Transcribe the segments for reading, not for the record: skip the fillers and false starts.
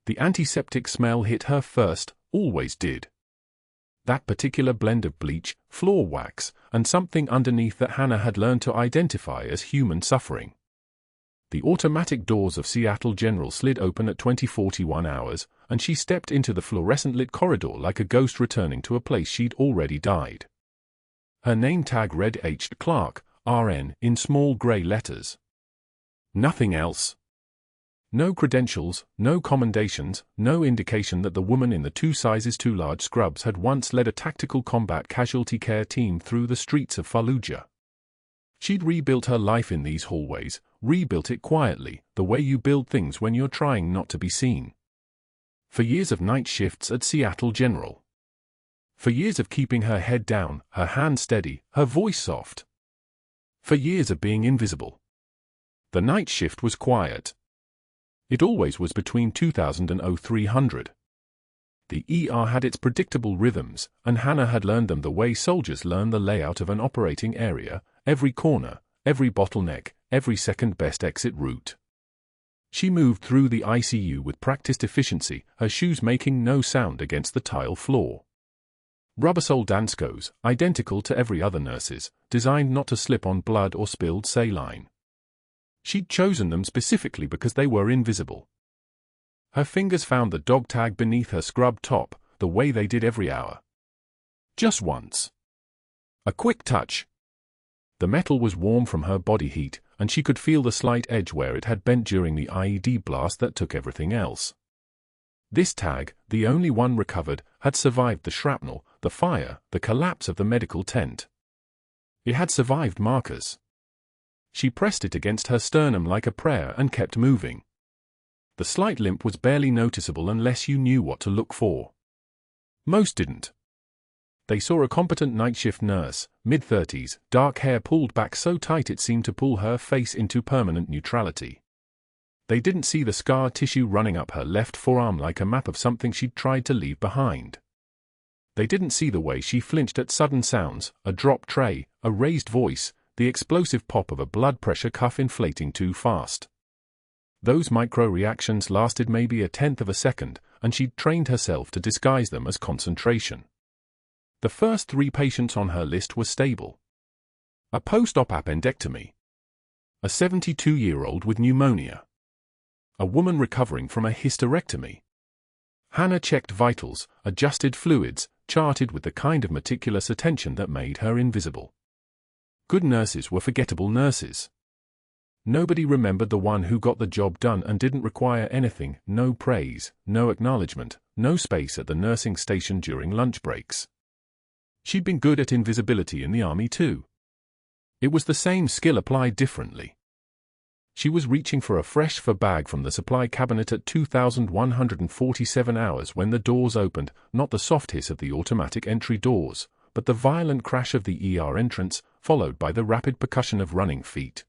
The antiseptic smell hit her first, always did. That particular blend of bleach, floor wax, and something underneath that Hannah had learned to identify as human suffering. The automatic doors of Seattle General slid open at 20:41 hours, and she stepped into the fluorescent-lit corridor like a ghost returning to a place she'd already died. Her name tag read H. Clarke, RN, in small grey letters. Nothing else. No credentials, no commendations, no indication that the woman in the 2 sizes too large scrubs had once led a tactical combat casualty care team through the streets of Fallujah. She'd rebuilt her life in these hallways, rebuilt it quietly, the way you build things when you're trying not to be seen. For years of night shifts at Seattle General. For years of keeping her head down, her hand steady, her voice soft. For years of being invisible. The night shift was quiet. It always was between 2000 and 0300. The ER had its predictable rhythms, and Hannah had learned them the way soldiers learn the layout of an operating area, every corner, every bottleneck, every second-best exit route. She moved through the ICU with practiced efficiency, her shoes making no sound against the tile floor. Rubber-sole Danskos, identical to every other nurse's, designed not to slip on blood or spilled saline. She'd chosen them specifically because they were invisible. Her fingers found the dog tag beneath her scrub top, the way they did every hour. Just once. A quick touch. The metal was warm from her body heat, and she could feel the slight edge where it had bent during the IED blast that took everything else. This tag, the only one recovered, had survived the shrapnel, the fire, the collapse of the medical tent. It had survived markers. She pressed it against her sternum like a prayer and kept moving. The slight limp was barely noticeable unless you knew what to look for. Most didn't. They saw a competent night shift nurse, mid-30s, dark hair pulled back so tight it seemed to pull her face into permanent neutrality. They didn't see the scar tissue running up her left forearm like a map of something she'd tried to leave behind. They didn't see the way she flinched at sudden sounds, a drop tray, a raised voice, the explosive pop of a blood pressure cuff inflating too fast. Those micro-reactions lasted maybe a tenth of a second, and she'd trained herself to disguise them as concentration. The first 3 patients on her list were stable. A post-op appendectomy. A 72-year-old with pneumonia. A woman recovering from a hysterectomy. Hannah checked vitals, adjusted fluids, charted with the kind of meticulous attention that made her invisible. Good nurses were forgettable nurses. Nobody remembered the one who got the job done and didn't require anything, no praise, no acknowledgement, no space at the nursing station during lunch breaks. She'd been good at invisibility in the army too. It was the same skill applied differently. She was reaching for a fresh fur bag from the supply cabinet at 2147 hours when the doors opened, not the soft hiss of the automatic entry doors, but the violent crash of the ER entrance, followed by the rapid percussion of running feet.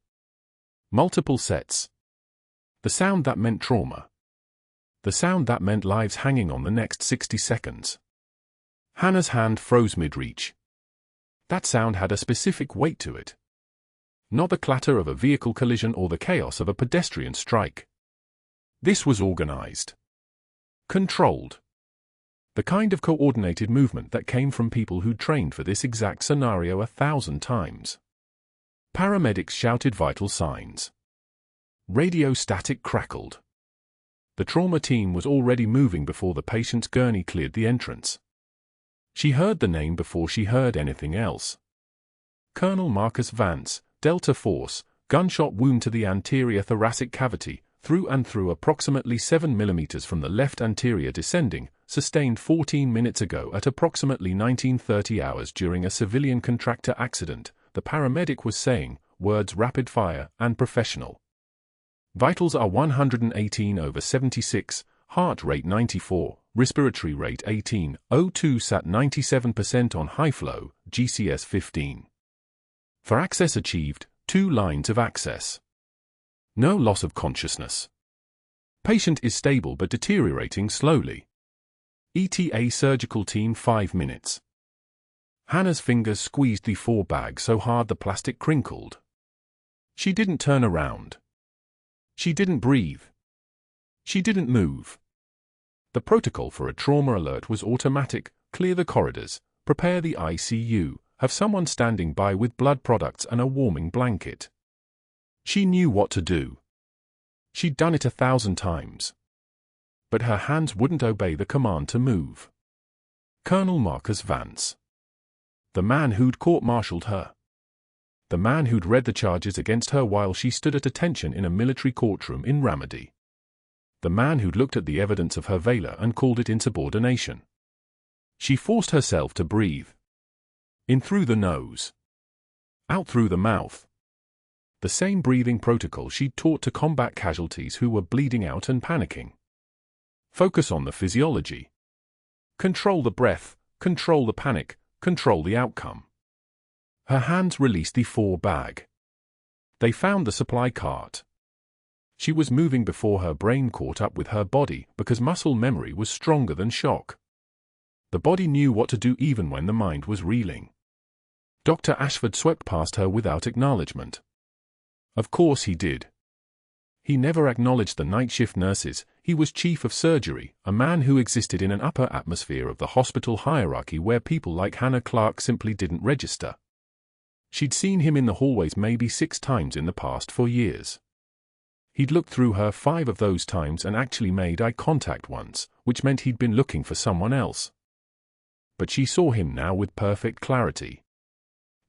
Multiple sets. The sound that meant trauma. The sound that meant lives hanging on the next 60 seconds. Hannah's hand froze mid-reach. That sound had a specific weight to it. Not the clatter of a vehicle collision or the chaos of a pedestrian strike. This was organized. Controlled. The kind of coordinated movement that came from people who'd trained for this exact scenario 1,000 times. Paramedics shouted vital signs. Radio static crackled. The trauma team was already moving before the patient's gurney cleared the entrance. She heard the name before she heard anything else. Colonel Marcus Vance, Delta Force, gunshot wound to the anterior thoracic cavity, through and through approximately 7 mm from the left anterior descending, sustained 14 minutes ago at approximately 19:30 hours during a civilian contractor accident, the paramedic was saying, words rapid fire and professional. Vitals are 118/76, heart rate 94, respiratory rate 18, O2 sat 97% on high flow, GCS 15. For access achieved, 2 lines of access. No loss of consciousness. Patient is stable but deteriorating slowly. ETA surgical team 5 minutes. Hannah's fingers squeezed the 4 bag so hard the plastic crinkled. She didn't turn around. She didn't breathe. She didn't move. The protocol for a trauma alert was automatic: clear the corridors, prepare the ICU, have someone standing by with blood products and a warming blanket. She knew what to do. She'd done it 1,000 times. But her hands wouldn't obey the command to move. Colonel Marcus Vance. The man who'd court-martialed her. The man who'd read the charges against her while she stood at attention in a military courtroom in Ramadi. The man who'd looked at the evidence of her valor and called it insubordination. She forced herself to breathe. In through the nose. Out through the mouth. The same breathing protocol she'd taught to combat casualties who were bleeding out and panicking. Focus on the physiology. Control the breath, control the panic, control the outcome. Her hands released the 4-bag. They found the supply cart. She was moving before her brain caught up with her body because muscle memory was stronger than shock. The body knew what to do even when the mind was reeling. Dr. Ashford swept past her without acknowledgement. Of course he did. He never acknowledged the night shift nurses. He was chief of surgery, a man who existed in an upper atmosphere of the hospital hierarchy where people like Hannah Clarke simply didn't register. She'd seen him in the hallways maybe 6 times in the past 4 years. He'd looked through her 5 of those times and actually made eye contact once, which meant he'd been looking for someone else. But she saw him now with perfect clarity.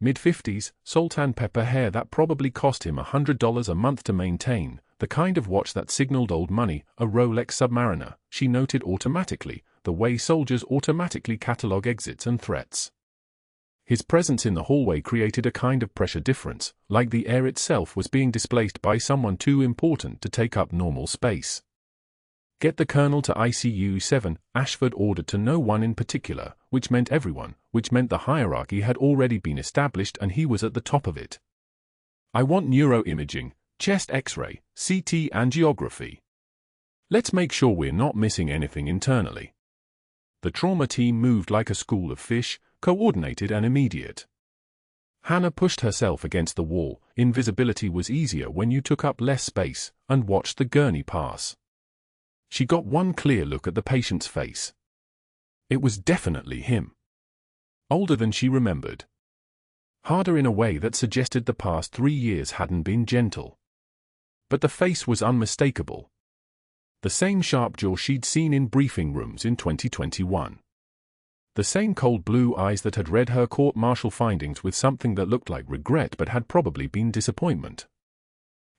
Mid-50s, salt and pepper hair that probably cost him $100 a month to maintain, the kind of watch that signaled old money, a Rolex Submariner. She noted automatically, the way soldiers automatically catalog exits and threats. His presence in the hallway created a kind of pressure difference, like the air itself was being displaced by someone too important to take up normal space. Get the colonel to ICU 7, Ashford ordered to no one in particular, which meant everyone, which meant the hierarchy had already been established and he was at the top of it. I want neuroimaging, chest X-ray, CT angiography. Let's make sure we're not missing anything internally. The trauma team moved like a school of fish, coordinated and immediate. Hannah pushed herself against the wall. Invisibility was easier when you took up less space, and watched the gurney pass. She got one clear look at the patient's face. It was definitely him. Older than she remembered. Harder in a way that suggested the past 3 years hadn't been gentle. But the face was unmistakable. The same sharp jaw she'd seen in briefing rooms in 2021. The same cold blue eyes that had read her court-martial findings with something that looked like regret but had probably been disappointment.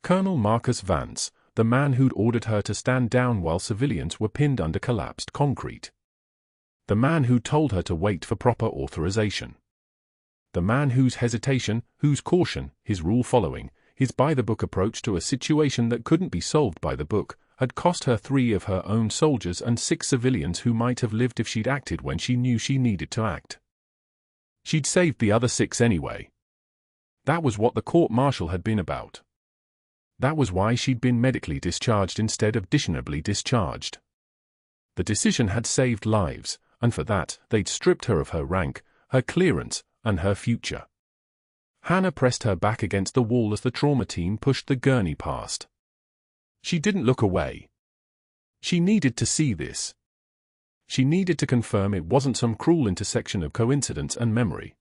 Colonel Marcus Vance, the man who'd ordered her to stand down while civilians were pinned under collapsed concrete. The man who told her to wait for proper authorization. The man whose hesitation, whose caution, his rule-following, his by-the-book approach to a situation that couldn't be solved by the book, had cost her 3 of her own soldiers and 6 civilians who might have lived if she'd acted when she knew she needed to act. She'd saved the other 6 anyway. That was what the court-martial had been about. That was why she'd been medically discharged instead of dishonorably discharged. The decision had saved lives, and for that, they'd stripped her of her rank, her clearance, and her future. Hannah pressed her back against the wall as the trauma team pushed the gurney past. She didn't look away. She needed to see this. She needed to confirm it wasn't some cruel intersection of coincidence and memory.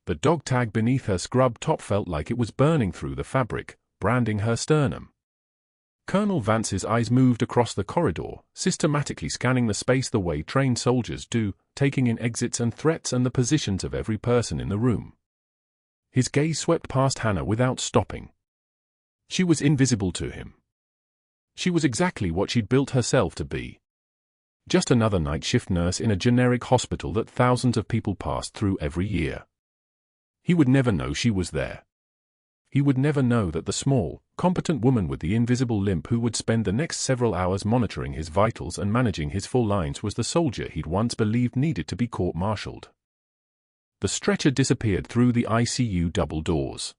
The dog tag beneath her scrub top felt like it was burning through the fabric, branding her sternum. Colonel Vance's eyes moved across the corridor, systematically scanning the space the way trained soldiers do, taking in exits and threats and the positions of every person in the room. His gaze swept past Hannah without stopping. She was invisible to him. She was exactly what she'd built herself to be. Just another night shift nurse in a generic hospital that thousands of people passed through every year. He would never know she was there. He would never know that the small, competent woman with the invisible limp who would spend the next several hours monitoring his vitals and managing his full lines was the soldier he'd once believed needed to be court-martialed. The stretcher disappeared through the ICU double doors.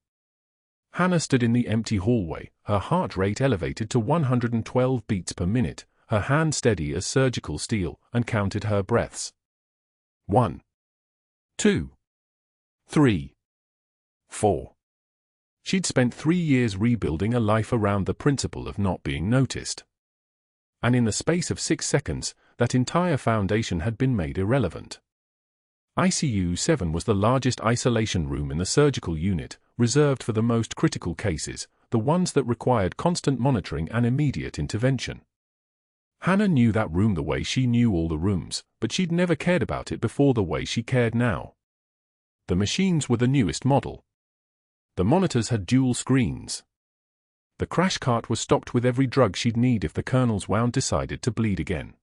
Hannah stood in the empty hallway, her heart rate elevated to 112 beats per minute, her hand steady as surgical steel, and counted her breaths. 1, 2, 3, 4. She'd spent 3 years rebuilding a life around the principle of not being noticed. And in the space of 6 seconds, that entire foundation had been made irrelevant. ICU 7 was the largest isolation room in the surgical unit, reserved for the most critical cases, the ones that required constant monitoring and immediate intervention. Hannah knew that room the way she knew all the rooms, but she'd never cared about it before the way she cared now. The machines were the newest model. The monitors had dual screens. The crash cart was stocked with every drug she'd need if the Colonel's wound decided to bleed again.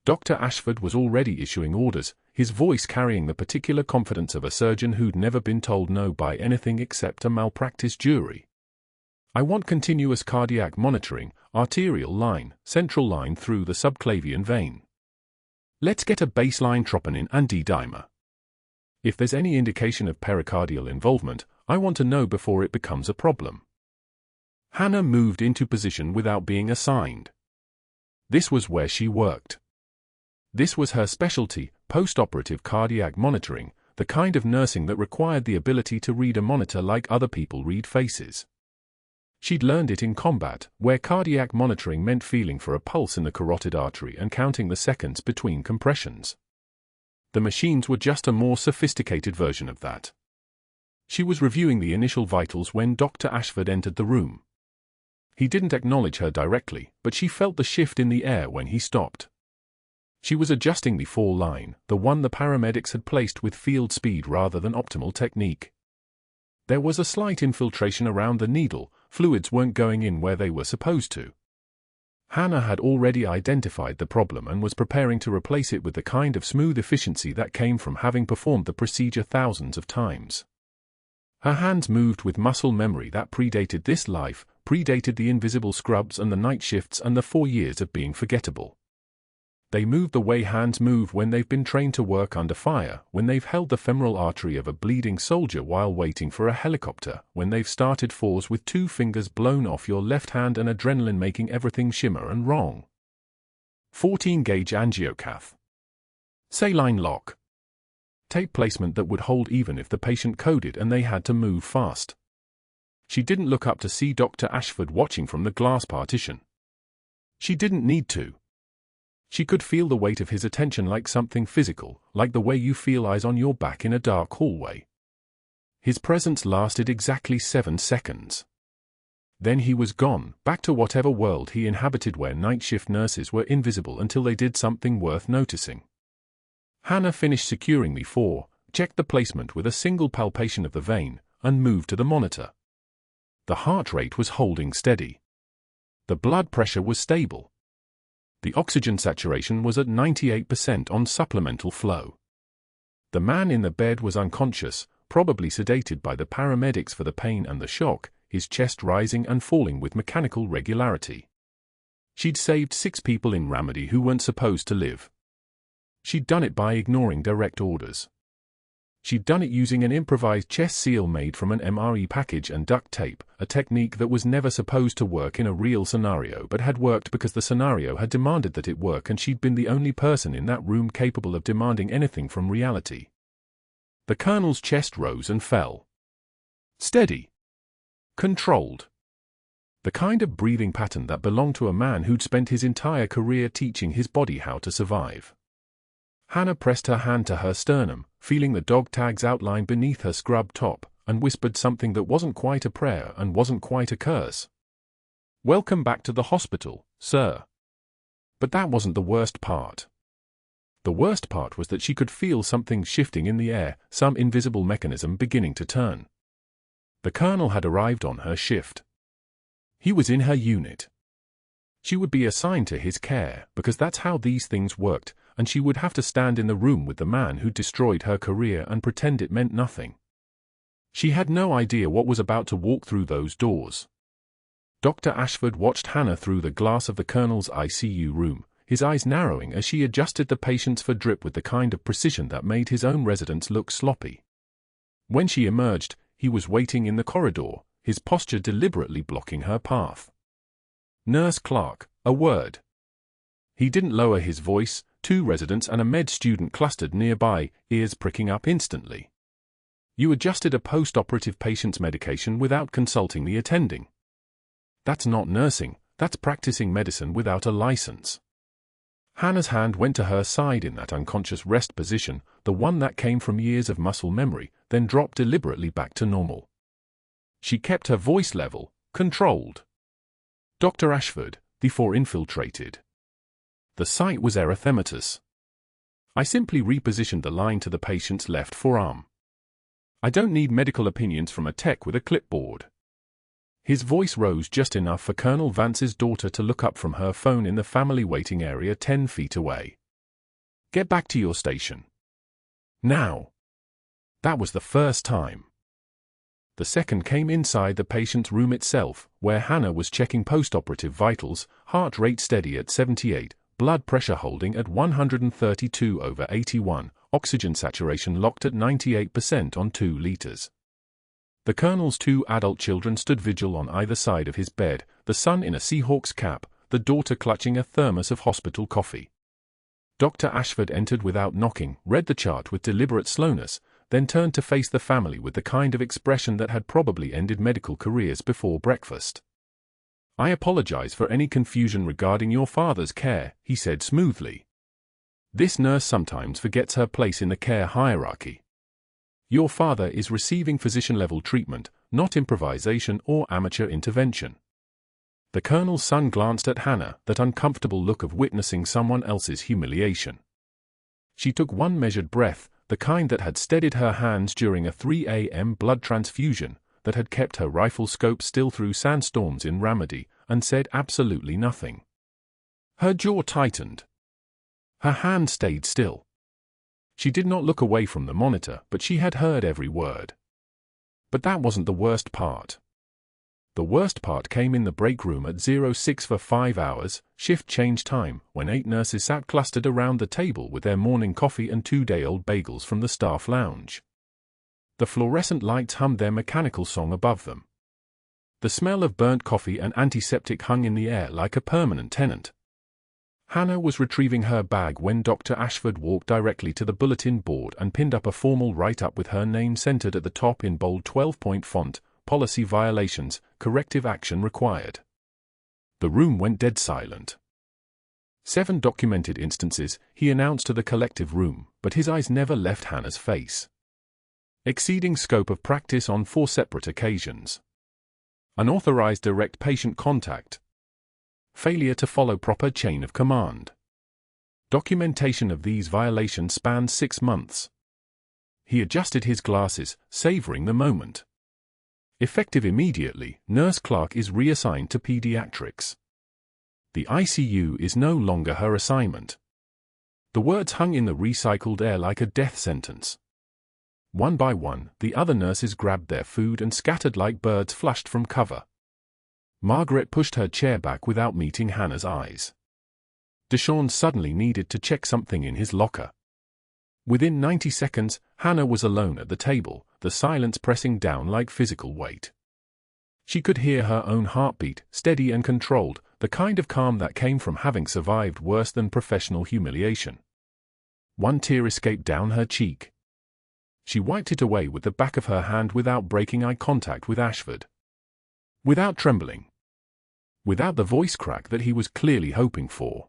Dr. Ashford was already issuing orders, his voice carrying the particular confidence of a surgeon who'd never been told no by anything except a malpractice jury. I want continuous cardiac monitoring, arterial line, central line through the subclavian vein. Let's get a baseline troponin and D-dimer. If there's any indication of pericardial involvement, I want to know before it becomes a problem. Hannah moved into position without being assigned. This was where she worked. This was her specialty, post-operative cardiac monitoring, the kind of nursing that required the ability to read a monitor like other people read faces. She'd learned it in combat, where cardiac monitoring meant feeling for a pulse in the carotid artery and counting the seconds between compressions. The machines were just a more sophisticated version of that. She was reviewing the initial vitals when Dr. Ashford entered the room. He didn't acknowledge her directly, but she felt the shift in the air when he stopped. She was adjusting the fall line, the one the paramedics had placed with field speed rather than optimal technique. There was a slight infiltration around the needle, fluids weren't going in where they were supposed to. Hannah had already identified the problem and was preparing to replace it with the kind of smooth efficiency that came from having performed the procedure thousands of times. Her hands moved with muscle memory that predated this life, predated the invisible scrubs and the night shifts and the 4 years of being forgettable. They move the way hands move when they've been trained to work under fire, when they've held the femoral artery of a bleeding soldier while waiting for a helicopter, when they've started fours with 2 fingers blown off your left hand and adrenaline making everything shimmer and wrong. 14-gauge angiocath. Saline lock. Tape placement that would hold even if the patient coded and they had to move fast. She didn't look up to see Dr. Ashford watching from the glass partition. She didn't need to. She could feel the weight of his attention like something physical, like the way you feel eyes on your back in a dark hallway. His presence lasted exactly 7 seconds. Then he was gone, back to whatever world he inhabited where night shift nurses were invisible until they did something worth noticing. Hannah finished securing the 4, checked the placement with a single palpation of the vein, and moved to the monitor. The heart rate was holding steady. The blood pressure was stable. The oxygen saturation was at 98% on supplemental flow. The man in the bed was unconscious, probably sedated by the paramedics for the pain and the shock, his chest rising and falling with mechanical regularity. She'd saved 6 people in Ramadi who weren't supposed to live. She'd done it by ignoring direct orders. She'd done it using an improvised chest seal made from an MRE package and duct tape, a technique that was never supposed to work in a real scenario but had worked because the scenario had demanded that it work and she'd been the only person in that room capable of demanding anything from reality. The Colonel's chest rose and fell. Steady. Controlled. The kind of breathing pattern that belonged to a man who'd spent his entire career teaching his body how to survive. Hannah pressed her hand to her sternum, feeling the dog tags outline beneath her scrub top, and whispered something that wasn't quite a prayer and wasn't quite a curse. "Welcome back to the hospital, sir." But that wasn't the worst part. The worst part was that she could feel something shifting in the air, some invisible mechanism beginning to turn. The Colonel had arrived on her shift. He was in her unit. She would be assigned to his care, because that's how these things worked, and she would have to stand in the room with the man who destroyed her career and pretend it meant nothing. She had no idea what was about to walk through those doors. Dr. Ashford watched Hannah through the glass of the Colonel's ICU room, his eyes narrowing as she adjusted the patients for drip with the kind of precision that made his own residents look sloppy. When she emerged, he was waiting in the corridor, his posture deliberately blocking her path. "Nurse Clarke, a word." He didn't lower his voice. 2 residents and a med student clustered nearby, ears pricking up instantly. "You adjusted a post-operative patient's medication without consulting the attending. That's not nursing, that's practicing medicine without a license." Hannah's hand went to her side in that unconscious rest position, the one that came from years of muscle memory, then dropped deliberately back to normal. She kept her voice level, controlled. Dr. Ashford, the four infiltrated. The site was erythematous. I simply repositioned the line to the patient's left forearm. I don't need medical opinions from a tech with a clipboard. His voice rose just enough for Colonel Vance's daughter to look up from her phone in the family waiting area 10 feet away. Get back to your station. Now. That was the first time. The second came inside the patient's room itself, where Hannah was checking post-operative vitals, heart rate steady at 78, blood pressure holding at 132/81, oxygen saturation locked at 98% on 2 liters. The Colonel's 2 adult children stood vigil on either side of his bed, the son in a Seahawks cap, the daughter clutching a thermos of hospital coffee. Dr. Ashford entered without knocking, read the chart with deliberate slowness, then turned to face the family with the kind of expression that had probably ended medical careers before breakfast. I apologize for any confusion regarding your father's care, he said smoothly. This nurse sometimes forgets her place in the care hierarchy. Your father is receiving physician-level treatment, not improvisation or amateur intervention. The Colonel's son glanced at Hannah, that uncomfortable look of witnessing someone else's humiliation. She took one measured breath, the kind that had steadied her hands during a 3 a.m. blood transfusion, that had kept her rifle scope still through sandstorms in Ramadi, and said absolutely nothing. Her jaw tightened. Her hand stayed still. She did not look away from the monitor, but she had heard every word. But that wasn't the worst part. The worst part came in the break room at 06 for 5 hours, shift change time, when 8 nurses sat clustered around the table with their morning coffee and 2-day-old bagels from the staff lounge. The fluorescent lights hummed their mechanical song above them. The smell of burnt coffee and antiseptic hung in the air like a permanent tenant. Hannah was retrieving her bag when Dr. Ashford walked directly to the bulletin board and pinned up a formal write-up with her name centered at the top in bold 12-point font, policy violations, corrective action required. The room went dead silent. 7 documented instances, he announced to the collective room, but his eyes never left Hannah's face. Exceeding scope of practice on 4 separate occasions. Unauthorized direct patient contact. Failure to follow proper chain of command. Documentation of these violations spanned 6 months. He adjusted his glasses, savoring the moment. Effective immediately, Nurse Clarke is reassigned to pediatrics. The ICU is no longer her assignment. The words hung in the recycled air like a death sentence. One by one, the other nurses grabbed their food and scattered like birds flushed from cover. Margaret pushed her chair back without meeting Hannah's eyes. Deshawn suddenly needed to check something in his locker. Within 90 seconds, Hannah was alone at the table, the silence pressing down like physical weight. She could hear her own heartbeat, steady and controlled, the kind of calm that came from having survived worse than professional humiliation. One tear escaped down her cheek. She wiped it away with the back of her hand without breaking eye contact with Ashford. Without trembling. Without the voice crack that he was clearly hoping for.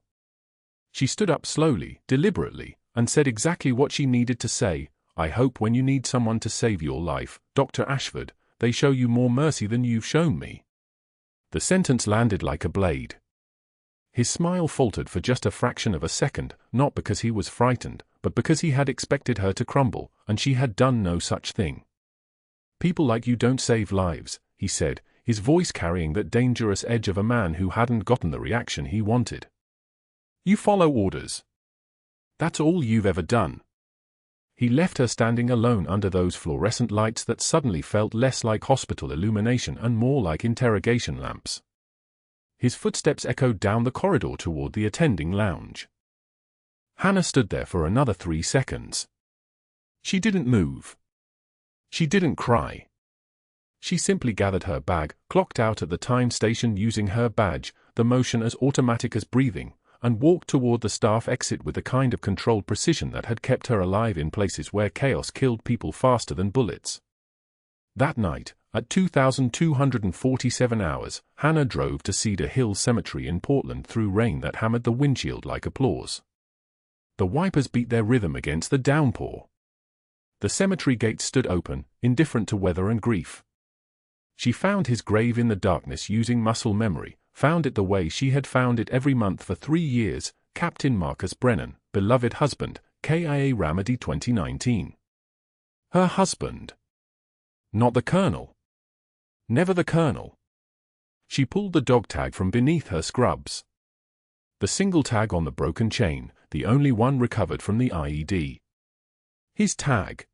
She stood up slowly, deliberately, and said exactly what she needed to say. I hope when you need someone to save your life, Dr. Ashford, they show you more mercy than you've shown me. The sentence landed like a blade. His smile faltered for just a fraction of a second, not because he was frightened, but because he had expected her to crumble, and she had done no such thing. People like you don't save lives, he said, his voice carrying that dangerous edge of a man who hadn't gotten the reaction he wanted. You follow orders. That's all you've ever done. He left her standing alone under those fluorescent lights that suddenly felt less like hospital illumination and more like interrogation lamps. His footsteps echoed down the corridor toward the attending lounge. Hannah stood there for another 3 seconds. She didn't move. She didn't cry. She simply gathered her bag, clocked out at the time station using her badge, the motion as automatic as breathing, and walked toward the staff exit with the kind of controlled precision that had kept her alive in places where chaos killed people faster than bullets. That night, at 2,247 hours, Hannah drove to Cedar Hill Cemetery in Portland through rain that hammered the windshield like applause. The wipers beat their rhythm against the downpour. The cemetery gates stood open, indifferent to weather and grief. She found his grave in the darkness using muscle memory, found it the way she had found it every month for 3 years, Captain Marcus Brennan, beloved husband, KIA Ramadi 2019. Her husband. Not the Colonel. Never the Colonel. She pulled the dog tag from beneath her scrubs. The single tag on the broken chain, the only one recovered from the IED. His tag.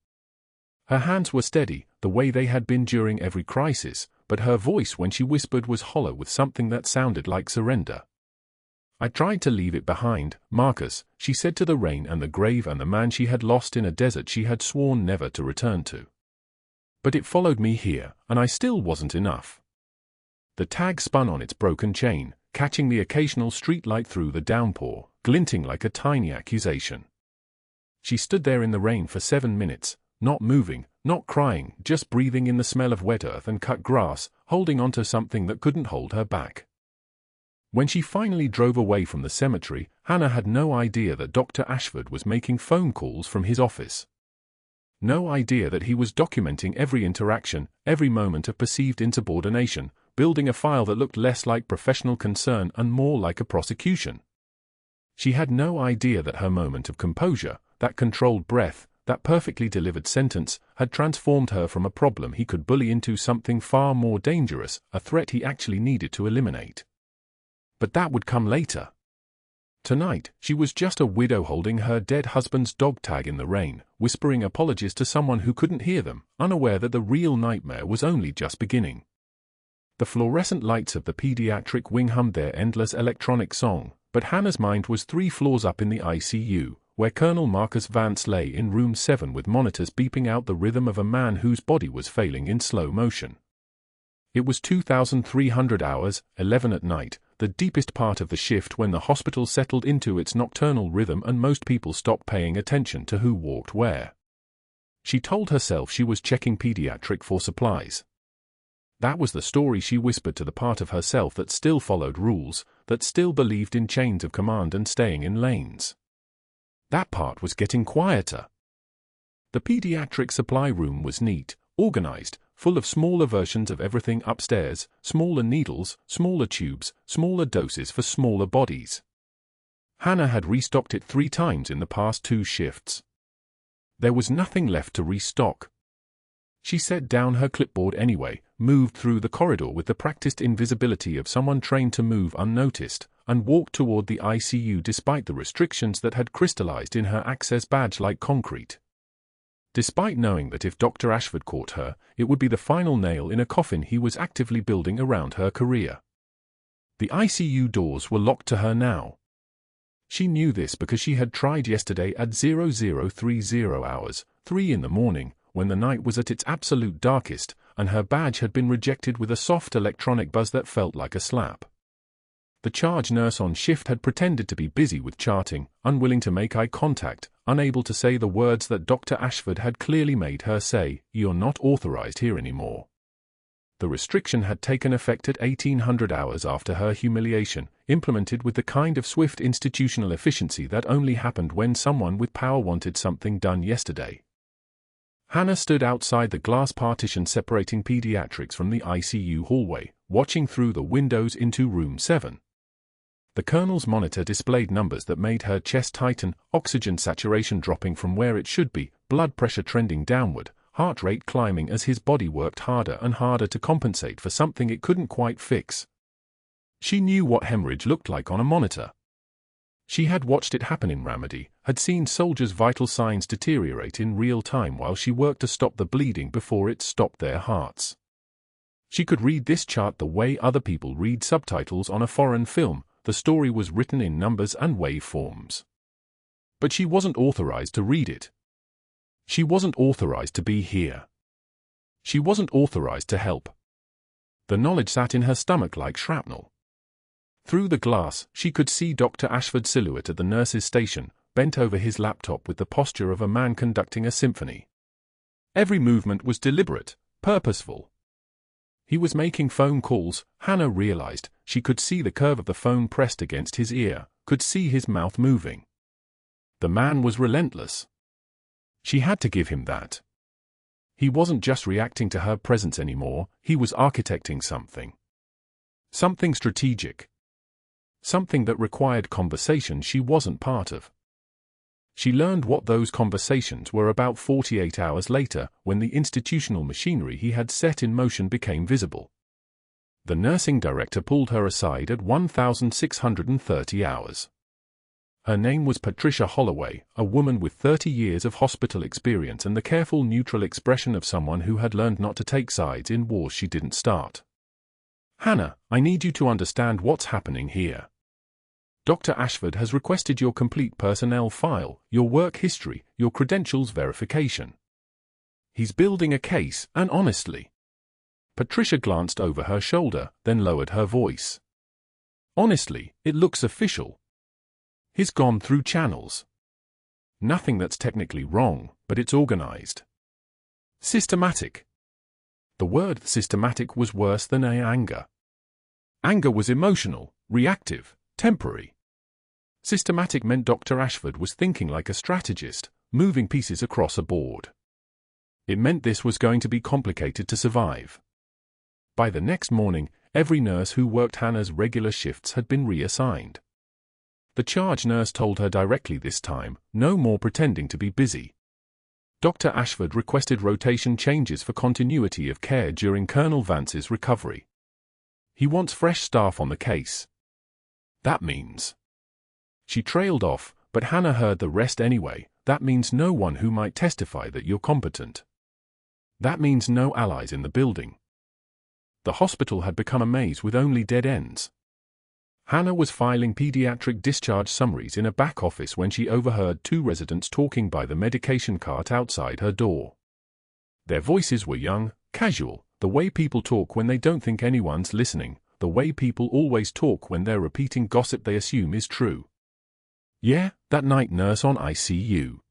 Her hands were steady, the way they had been during every crisis, but her voice when she whispered was hollow with something that sounded like surrender. I tried to leave it behind, Marcus, she said to the rain and the grave and the man she had lost in a desert she had sworn never to return to. But it followed me here, and I still wasn't enough. The tag spun on its broken chain, catching the occasional streetlight through the downpour, glinting like a tiny accusation. She stood there in the rain for 7 minutes, not moving, not crying, just breathing in the smell of wet earth and cut grass, holding onto something that couldn't hold her back. When she finally drove away from the cemetery, Hannah had no idea that Dr. Ashford was making phone calls from his office. No idea that he was documenting every interaction, every moment of perceived insubordination, building a file that looked less like professional concern and more like a prosecution. She had no idea that her moment of composure, that controlled breath, that perfectly delivered sentence, had transformed her from a problem he could bully into something far more dangerous, a threat he actually needed to eliminate. But that would come later. Tonight, she was just a widow holding her dead husband's dog tag in the rain, whispering apologies to someone who couldn't hear them, unaware that the real nightmare was only just beginning. The fluorescent lights of the pediatric wing hummed their endless electronic song, but Hannah's mind was 3 floors up in the ICU, where Colonel Marcus Vance lay in room 7 with monitors beeping out the rhythm of a man whose body was failing in slow motion. It was 2,300 hours, 11 at night, the deepest part of the shift when the hospital settled into its nocturnal rhythm and most people stopped paying attention to who walked where. She told herself she was checking pediatric for supplies. That was the story she whispered to the part of herself that still followed rules, that still believed in chains of command and staying in lanes. That part was getting quieter. The pediatric supply room was neat, organized, full of smaller versions of everything upstairs, smaller needles, smaller tubes, smaller doses for smaller bodies. Hannah had restocked it 3 times in the past 2 shifts. There was nothing left to restock. She set down her clipboard anyway, moved through the corridor with the practiced invisibility of someone trained to move unnoticed, and walked toward the ICU despite the restrictions that had crystallized in her access badge like concrete. Despite knowing that if Dr. Ashford caught her, it would be the final nail in a coffin he was actively building around her career. The ICU doors were locked to her now. She knew this because she had tried yesterday at 0030 hours, 3 in the morning, when the night was at its absolute darkest, and her badge had been rejected with a soft electronic buzz that felt like a slap. The charge nurse on shift had pretended to be busy with charting, unwilling to make eye contact, unable to say the words that Dr. Ashford had clearly made her say, "You're not authorized here anymore." The restriction had taken effect at 1800 hours after her humiliation, implemented with the kind of swift institutional efficiency that only happened when someone with power wanted something done yesterday. Hannah stood outside the glass partition separating pediatrics from the ICU hallway, watching through the windows into room 7. The colonel's monitor displayed numbers that made her chest tighten, oxygen saturation dropping from where it should be, blood pressure trending downward, heart rate climbing as his body worked harder and harder to compensate for something it couldn't quite fix. She knew what hemorrhage looked like on a monitor. She had watched it happen in Ramadi, had seen soldiers' vital signs deteriorate in real time while she worked to stop the bleeding before it stopped their hearts. She could read this chart the way other people read subtitles on a foreign film. The story was written in numbers and waveforms. But she wasn't authorized to read it. She wasn't authorized to be here. She wasn't authorized to help. The knowledge sat in her stomach like shrapnel. Through the glass, she could see Dr. Ashford's silhouette at the nurse's station, bent over his laptop with the posture of a man conducting a symphony. Every movement was deliberate, purposeful. He was making phone calls. Hannah realized. She could see the curve of the phone pressed against his ear, could see his mouth moving. The man was relentless. She had to give him that. He wasn't just reacting to her presence anymore, he was architecting something. Something strategic. Something that required conversation she wasn't part of. She learned what those conversations were about 48 hours later, when the institutional machinery he had set in motion became visible. The nursing director pulled her aside at 1,630 hours. Her name was Patricia Holloway, a woman with 30 years of hospital experience and the careful neutral expression of someone who had learned not to take sides in wars she didn't start. "Hannah, I need you to understand what's happening here. Dr. Ashford has requested your complete personnel file, your work history, your credentials verification. He's building a case, and honestly." Patricia glanced over her shoulder, then lowered her voice. "Honestly, it looks official. He's gone through channels. Nothing that's technically wrong, but it's organized. Systematic." The word systematic was worse than anger. Anger was emotional, reactive, temporary. Systematic meant Dr. Ashford was thinking like a strategist, moving pieces across a board. It meant this was going to be complicated to survive. By the next morning, every nurse who worked Hannah's regular shifts had been reassigned. The charge nurse told her directly this time, no more pretending to be busy. Dr. Ashford requested rotation changes for continuity of care during Colonel Vance's recovery. He wants fresh staff on the case. That means... She trailed off, but Hannah heard the rest anyway. That means no one who might testify that you're competent. That means no allies in the building. The hospital had become a maze with only dead ends. Hannah was filing pediatric discharge summaries in a back office when she overheard two residents talking by the medication cart outside her door. Their voices were young, casual, the way people talk when they don't think anyone's listening, the way people always talk when they're repeating gossip they assume is true. "Yeah, that night nurse on ICU.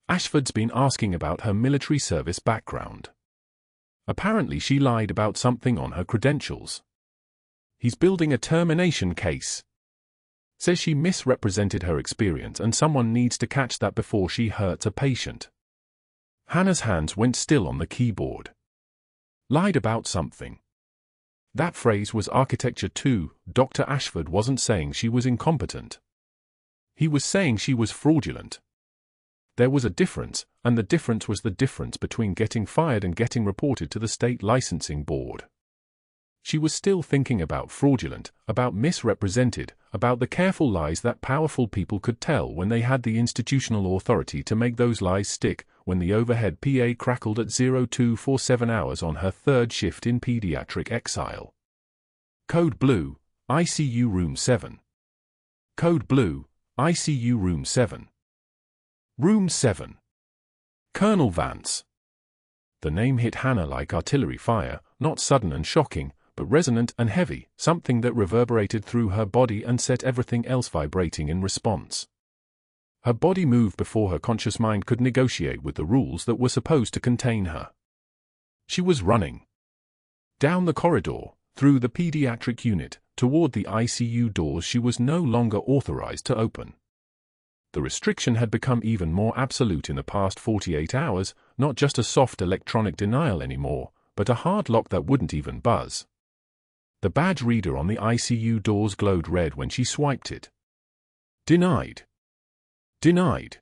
Ashford's been asking about her military service background. Apparently she lied about something on her credentials. He's building a termination case. Says she misrepresented her experience and someone needs to catch that before she hurts a patient." Hannah's hands went still on the keyboard. Lied about something. That phrase was architecture too. Dr. Ashford wasn't saying she was incompetent. He was saying she was fraudulent. There was a difference, and the difference was the difference between getting fired and getting reported to the state licensing board. She was still thinking about fraudulent, about misrepresented, about the careful lies that powerful people could tell when they had the institutional authority to make those lies stick, when the overhead PA crackled at 0247 hours on her third shift in pediatric exile. "Code Blue, ICU Room 7. Code Blue, ICU Room 7. Room 7. Colonel Vance." The name hit Hannah like artillery fire, not sudden and shocking, but resonant and heavy, something that reverberated through her body and set everything else vibrating in response. Her body moved before her conscious mind could negotiate with the rules that were supposed to contain her. She was running. Down the corridor, through the pediatric unit, toward the ICU doors she was no longer authorized to open. The restriction had become even more absolute in the past 48 hours, not just a soft electronic denial anymore, but a hard lock that wouldn't even buzz. The badge reader on the ICU doors glowed red when she swiped it. Denied. Denied.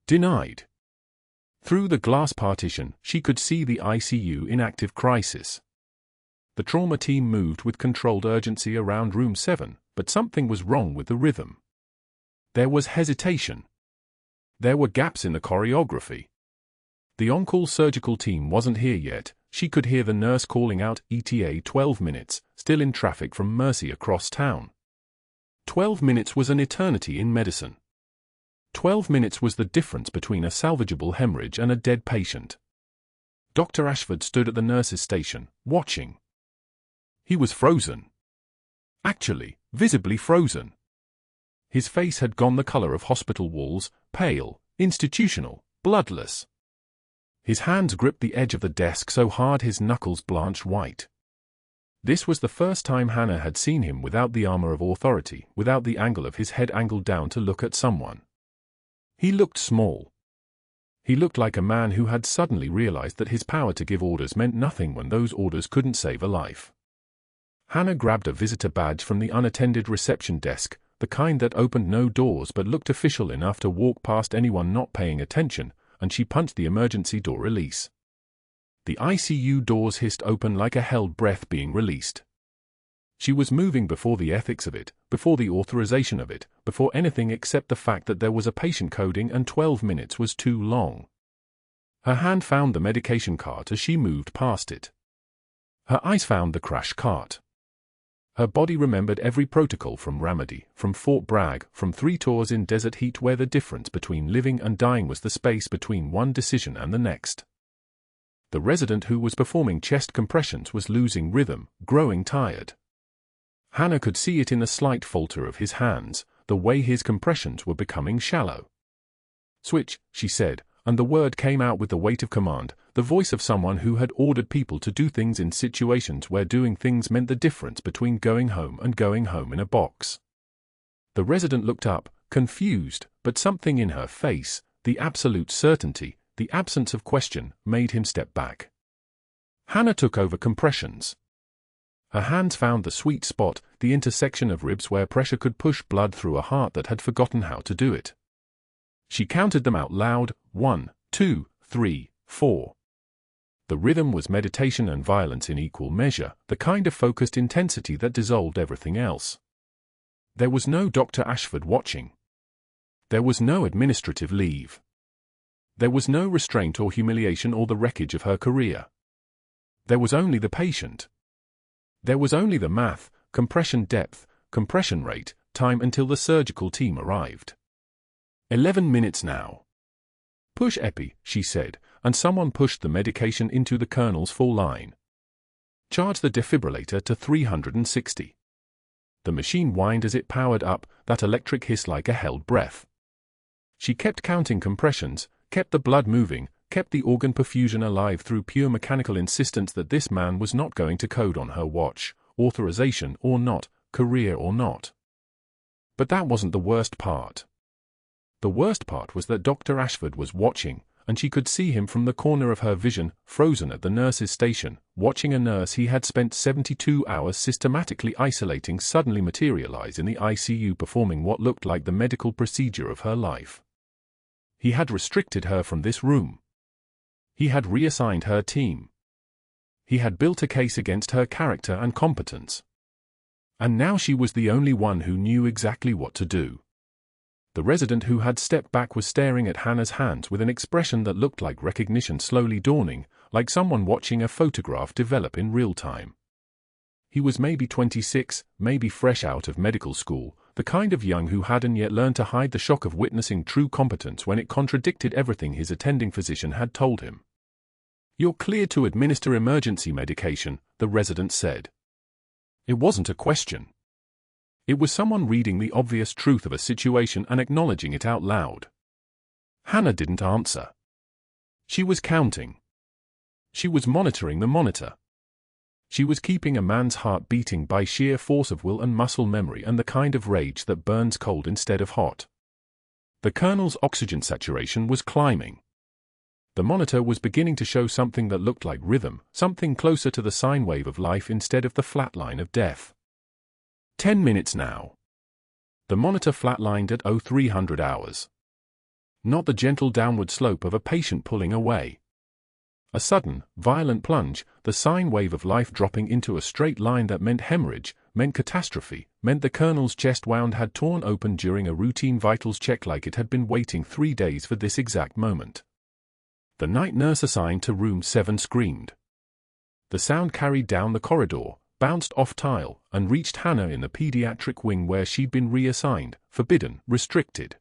Denied. Through the glass partition, she could see the ICU in active crisis. The trauma team moved with controlled urgency around Room 7, but something was wrong with the rhythm. There was hesitation. There were gaps in the choreography. The on-call surgical team wasn't here yet. She could hear the nurse calling out ETA 12 minutes, still in traffic from Mercy across town. 12 minutes was an eternity in medicine. 12 minutes was the difference between a salvageable hemorrhage and a dead patient. Dr. Ashford stood at the nurse's station, watching. He was frozen. Actually, visibly frozen. His face had gone the color of hospital walls, pale, institutional, bloodless. His hands gripped the edge of the desk so hard his knuckles blanched white. This was the first time Hannah had seen him without the armor of authority, without the angle of his head angled down to look at someone. He looked small. He looked like a man who had suddenly realized that his power to give orders meant nothing when those orders couldn't save a life. Hannah grabbed a visitor badge from the unattended reception desk, the kind that opened no doors but looked official enough to walk past anyone not paying attention, and she punched the emergency door release. The ICU doors hissed open like a held breath being released. She was moving before the ethics of it, before the authorization of it, before anything except the fact that there was a patient coding and 12 minutes was too long. Her hand found the medication cart as she moved past it. Her eyes found the crash cart. Her body remembered every protocol from Ramadi, from Fort Bragg, from 3 tours in desert heat where the difference between living and dying was the space between one decision and the next. The resident who was performing chest compressions was losing rhythm, growing tired. Hannah could see it in the slight falter of his hands, the way his compressions were becoming shallow. "Switch," she said, and the word came out with the weight of command, the voice of someone who had ordered people to do things in situations where doing things meant the difference between going home and going home in a box. The resident looked up, confused, but something in her face, the absolute certainty, the absence of question, made him step back. Hannah took over compressions. Her hands found the sweet spot, the intersection of ribs where pressure could push blood through a heart that had forgotten how to do it. She counted them out loud, 1, 2, 3, 4. The rhythm was meditation and violence in equal measure, the kind of focused intensity that dissolved everything else. There was no Dr. Ashford watching. There was no administrative leave. There was no restraint or humiliation or the wreckage of her career. There was only the patient. There was only the math, compression depth, compression rate, time until the surgical team arrived. 11 minutes now. "Push epi," she said, and someone pushed the medication into the colonel's full line. "Charge the defibrillator to 360. The machine whined as it powered up, that electric hiss like a held breath. She kept counting compressions, kept the blood moving, kept the organ perfusion alive through pure mechanical insistence that this man was not going to code on her watch, authorization or not, career or not. But that wasn't the worst part. The worst part was that Dr. Ashford was watching, and she could see him from the corner of her vision, frozen at the nurse's station, watching a nurse he had spent 72 hours systematically isolating suddenly materialize in the ICU performing what looked like the medical procedure of her life. He had restricted her from this room. He had reassigned her team. He had built a case against her character and competence. And now she was the only one who knew exactly what to do. The resident who had stepped back was staring at Hannah's hands with an expression that looked like recognition slowly dawning, like someone watching a photograph develop in real time. He was maybe 26, maybe fresh out of medical school, the kind of young who hadn't yet learned to hide the shock of witnessing true competence when it contradicted everything his attending physician had told him. "You're cleared to administer emergency medication," the resident said. It wasn't a question. It was someone reading the obvious truth of a situation and acknowledging it out loud. Hannah didn't answer. She was counting. She was monitoring the monitor. She was keeping a man's heart beating by sheer force of will and muscle memory and the kind of rage that burns cold instead of hot. The colonel's oxygen saturation was climbing. The monitor was beginning to show something that looked like rhythm, something closer to the sine wave of life instead of the flat line of death. 10 minutes now. The monitor flatlined at 0300 hours. Not the gentle downward slope of a patient pulling away. A sudden, violent plunge, the sine wave of life dropping into a straight line that meant hemorrhage, meant catastrophe, meant the colonel's chest wound had torn open during a routine vitals check like it had been waiting 3 days for this exact moment. The night nurse assigned to room 7 screamed. The sound carried down the corridor, bounced off tile, and reached Hannah in the pediatric wing where she'd been reassigned, forbidden, restricted.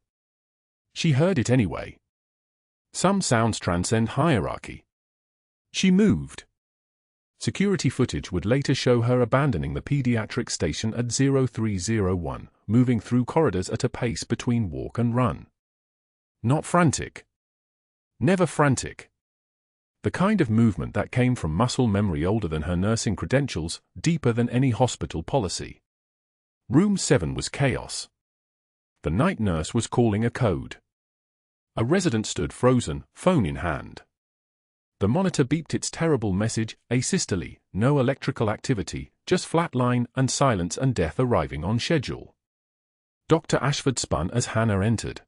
She heard it anyway. Some sounds transcend hierarchy. She moved. Security footage would later show her abandoning the pediatric station at 0301, moving through corridors at a pace between walk and run. Not frantic. Never frantic. The kind of movement that came from muscle memory older than her nursing credentials, deeper than any hospital policy. Room 7 was chaos. The night nurse was calling a code. A resident stood frozen, phone in hand. The monitor beeped its terrible message, asystole, no electrical activity, just flatline and silence and death arriving on schedule. Dr. Ashford spun as Hannah entered.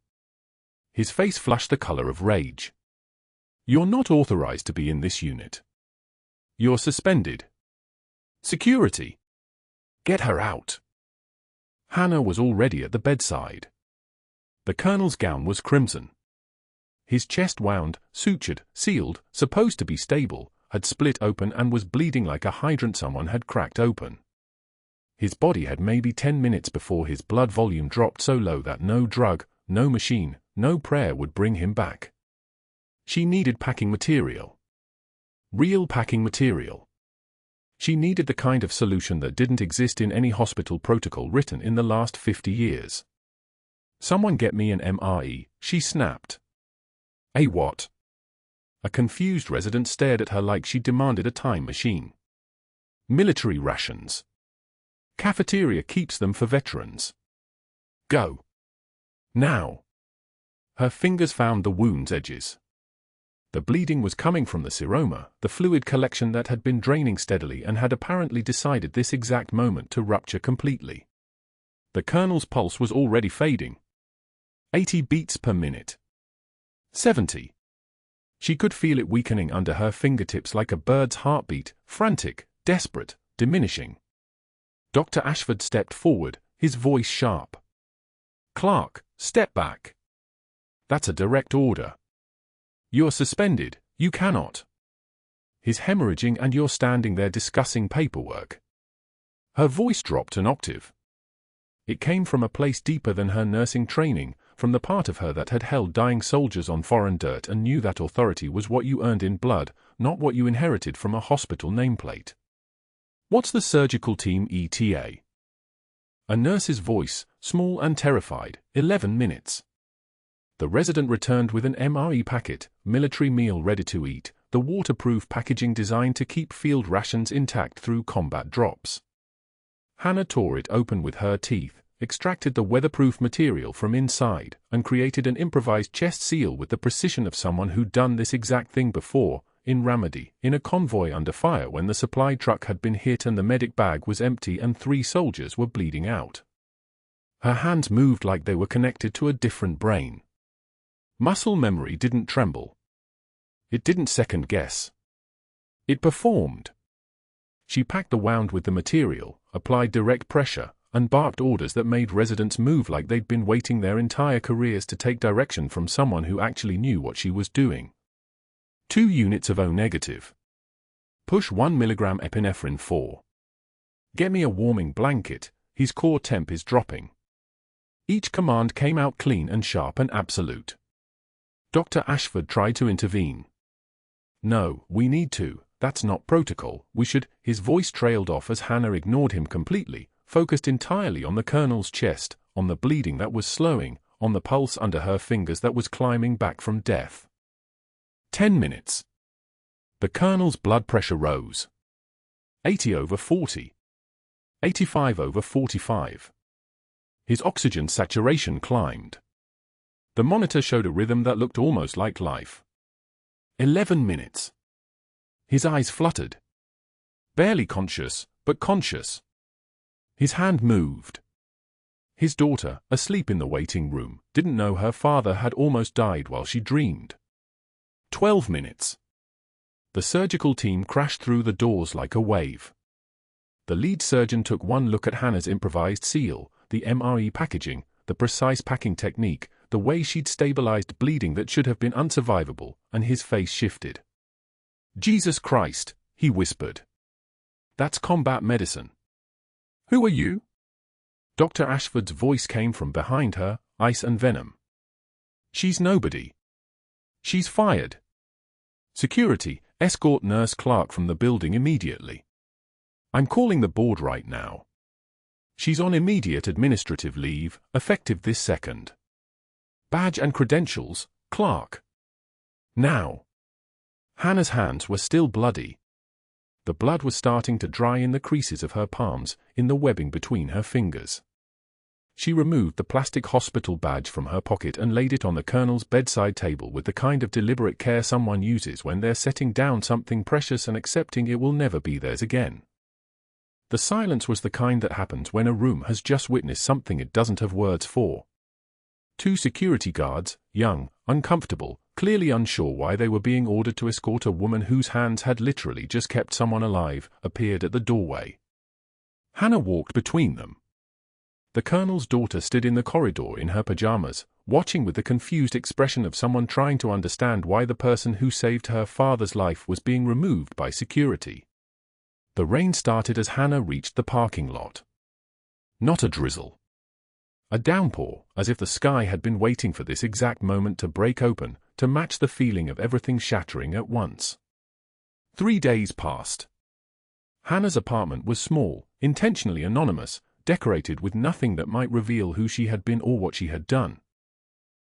His face flushed the color of rage. You're not authorized to be in this unit. You're suspended. Security. Get her out. Hannah was already at the bedside. The colonel's gown was crimson. His chest wound, sutured, sealed, supposed to be stable, had split open and was bleeding like a hydrant someone had cracked open. His body had maybe 10 minutes before his blood volume dropped so low that no drug, no machine, no prayer would bring him back. She needed packing material. Real packing material. She needed the kind of solution that didn't exist in any hospital protocol written in the last 50 years. Someone get me an MRE, she snapped. A what? A confused resident stared at her like she demanded a time machine. Military rations. Cafeteria keeps them for veterans. Go. Now. Her fingers found the wound's edges. The bleeding was coming from the seroma, the fluid collection that had been draining steadily and had apparently decided this exact moment to rupture completely. The colonel's pulse was already fading. 80 beats per minute. 70. She could feel it weakening under her fingertips like a bird's heartbeat, frantic, desperate, diminishing. Dr. Ashford stepped forward, his voice sharp. Clarke, step back. That's a direct order. You're suspended, you cannot. He's hemorrhaging and you're standing there discussing paperwork. Her voice dropped an octave. It came from a place deeper than her nursing training, from the part of her that had held dying soldiers on foreign dirt and knew that authority was what you earned in blood, not what you inherited from a hospital nameplate. What's the surgical team ETA? A nurse's voice, small and terrified, 11 minutes. The resident returned with an MRE packet, military meal ready to eat, the waterproof packaging designed to keep field rations intact through combat drops. Hannah tore it open with her teeth, extracted the weatherproof material from inside, and created an improvised chest seal with the precision of someone who'd done this exact thing before, in Ramadi, in a convoy under fire when the supply truck had been hit and the medic bag was empty and 3 soldiers were bleeding out. Her hands moved like they were connected to a different brain. Muscle memory didn't tremble. It didn't second guess. It performed. She packed the wound with the material, applied direct pressure, and barked orders that made residents move like they'd been waiting their entire careers to take direction from someone who actually knew what she was doing. 2 units of O negative. Push 1 mg epinephrine 4. Get me a warming blanket, his core temp is dropping. Each command came out clean and sharp and absolute. Dr. Ashford tried to intervene. No, we need to, that's not protocol, we should. His voice trailed off as Hannah ignored him completely, focused entirely on the colonel's chest, on the bleeding that was slowing, on the pulse under her fingers that was climbing back from death. 10 minutes. The colonel's blood pressure rose. 80/40. 85/45. His oxygen saturation climbed. The monitor showed a rhythm that looked almost like life. 11 minutes. His eyes fluttered. Barely conscious, but conscious. His hand moved. His daughter, asleep in the waiting room, didn't know her father had almost died while she dreamed. 12 minutes. The surgical team crashed through the doors like a wave. The lead surgeon took one look at Hannah's improvised seal, the MRE packaging, the precise packing technique, the way she'd stabilized bleeding that should have been unsurvivable, and his face shifted. Jesus Christ, he whispered. That's combat medicine. Who are you? Dr. Ashford's voice came from behind her, ice and venom. She's nobody. She's fired. Security, escort Nurse Clarke from the building immediately. I'm calling the board right now. She's on immediate administrative leave, effective this second. Badge and credentials, Clarke. Now. Hannah's hands were still bloody. The blood was starting to dry in the creases of her palms, in the webbing between her fingers. She removed the plastic hospital badge from her pocket and laid it on the colonel's bedside table with the kind of deliberate care someone uses when they're setting down something precious and accepting it will never be theirs again. The silence was the kind that happens when a room has just witnessed something it doesn't have words for. 2 security guards, young, uncomfortable, clearly unsure why they were being ordered to escort a woman whose hands had literally just kept someone alive, appeared at the doorway. Hannah walked between them. The colonel's daughter stood in the corridor in her pajamas, watching with the confused expression of someone trying to understand why the person who saved her father's life was being removed by security. The rain started as Hannah reached the parking lot. Not a drizzle. A downpour, as if the sky had been waiting for this exact moment to break open, to match the feeling of everything shattering at once. 3 days passed. Hannah's apartment was small, intentionally anonymous, decorated with nothing that might reveal who she had been or what she had done.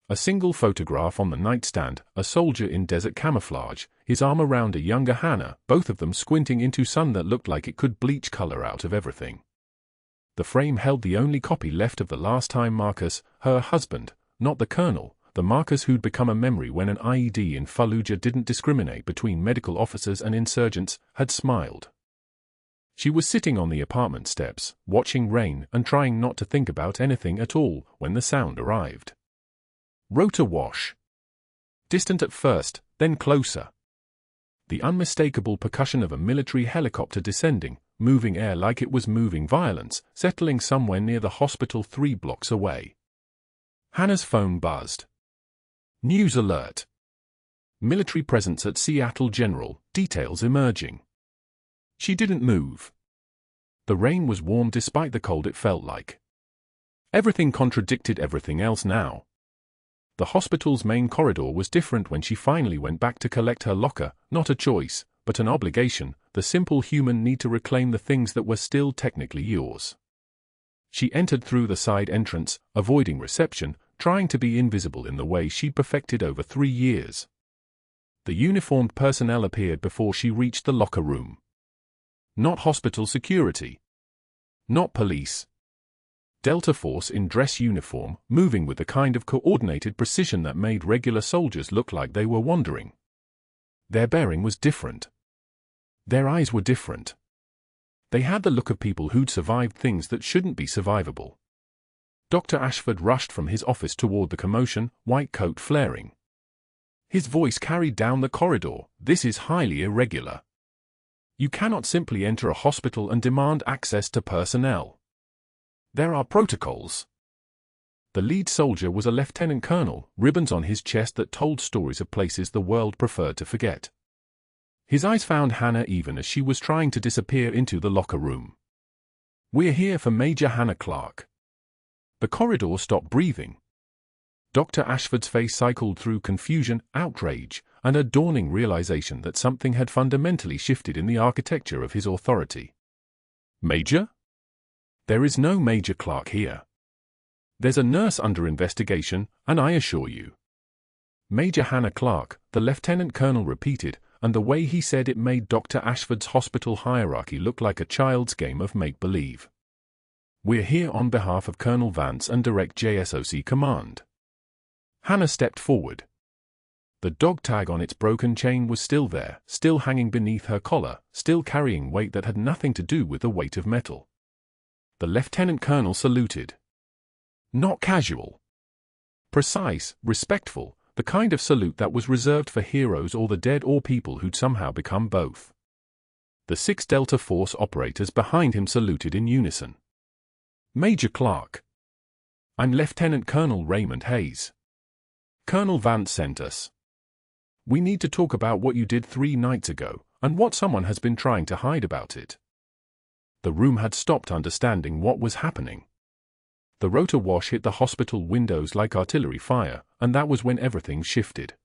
A single photograph on the nightstand, a soldier in desert camouflage, his arm around a younger Hannah, both of them squinting into sun that looked like it could bleach color out of everything. The frame held the only copy left of the last time Marcus, her husband, not the colonel, the Marcus who'd become a memory when an IED in Fallujah didn't discriminate between medical officers and insurgents, had smiled. She was sitting on the apartment steps, watching rain and trying not to think about anything at all when the sound arrived. Rotor wash. Distant at first, then closer. The unmistakable percussion of a military helicopter descending, moving air like it was moving violence, settling somewhere near the hospital 3 blocks away. Hannah's phone buzzed. News alert. Military presence at Seattle General, details emerging. She didn't move. The rain was warm despite the cold it felt like. Everything contradicted everything else now. The hospital's main corridor was different when she finally went back to collect her locker, not a choice, but an obligation, the simple human need to reclaim the things that were still technically yours. She entered through the side entrance, avoiding reception, trying to be invisible in the way she'd perfected over 3 years. The uniformed personnel appeared before she reached the locker room. Not hospital security. Not police. Delta Force in dress uniform, moving with the kind of coordinated precision that made regular soldiers look like they were wandering. Their bearing was different. Their eyes were different. They had the look of people who'd survived things that shouldn't be survivable. Dr. Ashford rushed from his office toward the commotion, white coat flaring. His voice carried down the corridor, "This is highly irregular. You cannot simply enter a hospital and demand access to personnel. There are protocols." The lead soldier was a lieutenant colonel, ribbons on his chest that told stories of places the world preferred to forget. His eyes found Hannah even as she was trying to disappear into the locker room. "We're here for Major Hannah Clarke." The corridor stopped breathing. Dr. Ashford's face cycled through confusion, outrage, and a dawning realization that something had fundamentally shifted in the architecture of his authority. "Major? There is no Major Clarke here. There's a nurse under investigation, and I assure you." "Major Hannah Clarke," the lieutenant colonel repeated, and the way he said it made Dr. Ashford's hospital hierarchy look like a child's game of make-believe. "We're here on behalf of Colonel Vance and direct JSOC command." Hannah stepped forward. The dog tag on its broken chain was still there, still hanging beneath her collar, still carrying weight that had nothing to do with the weight of metal. The lieutenant colonel saluted. Not casual. Precise, respectful, the kind of salute that was reserved for heroes or the dead or people who'd somehow become both. The 6 Delta Force operators behind him saluted in unison. "Major Clarke. I'm Lieutenant Colonel Raymond Hayes. Colonel Vance sent us. We need to talk about what you did 3 nights ago, and what someone has been trying to hide about it." The room had stopped understanding what was happening. The rotor wash hit the hospital windows like artillery fire, and that was when everything shifted.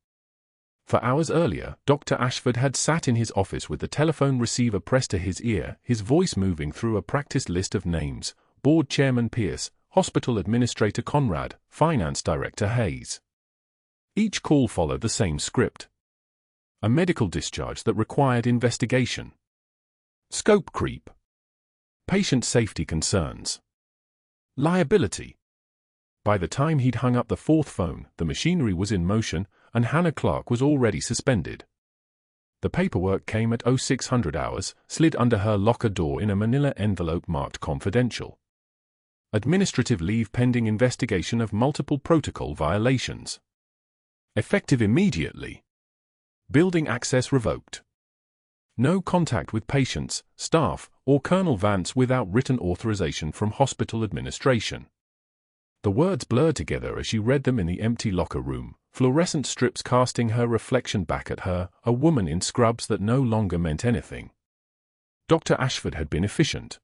For hours earlier, Dr. Ashford had sat in his office with the telephone receiver pressed to his ear, his voice moving through a practiced list of names: Board Chairman Pierce, Hospital Administrator Conrad, Finance Director Hayes. Each call followed the same script. A medical discharge that required investigation. Scope creep. Patient safety concerns. Liability. By the time he'd hung up the fourth phone, the machinery was in motion, and Hannah Clarke was already suspended. The paperwork came at 0600 hours, slid under her locker door in a manila envelope marked confidential. Administrative leave pending investigation of multiple protocol violations. Effective immediately. Building access revoked. No contact with patients, staff, or Colonel Vance without written authorization from hospital administration. The words blurred together as she read them in the empty locker room, fluorescent strips casting her reflection back at her, a woman in scrubs that no longer meant anything. Dr. Ashford had been efficient.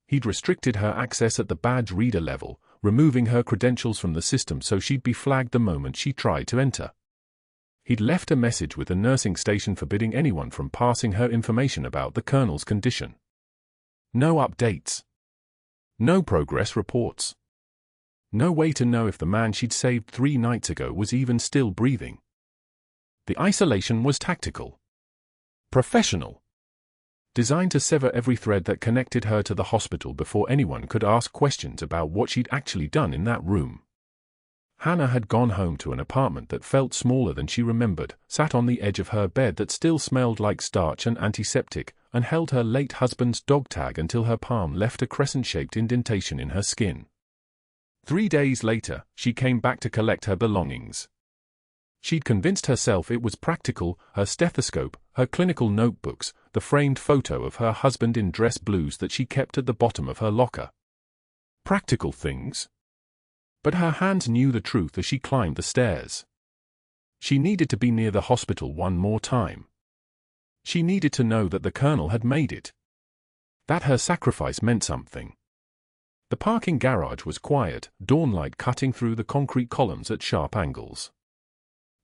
He'd restricted her access at the badge reader level, removing her credentials from the system so she'd be flagged the moment she tried to enter. He'd left a message with the nursing station forbidding anyone from passing her information about the colonel's condition. No updates. No progress reports. No way to know if the man she'd saved 3 nights ago was even still breathing. The isolation was tactical. Professional. Designed to sever every thread that connected her to the hospital before anyone could ask questions about what she'd actually done in that room. Hannah had gone home to an apartment that felt smaller than she remembered, sat on the edge of her bed that still smelled like starch and antiseptic, and held her late husband's dog tag until her palm left a crescent-shaped indentation in her skin. 3 days later, she came back to collect her belongings. She'd convinced herself it was practical, her stethoscope, her clinical notebooks, the framed photo of her husband in dress blues that she kept at the bottom of her locker. Practical things. But her hands knew the truth as she climbed the stairs. She needed to be near the hospital one more time. She needed to know that the colonel had made it. That her sacrifice meant something. The parking garage was quiet, dawnlight cutting through the concrete columns at sharp angles.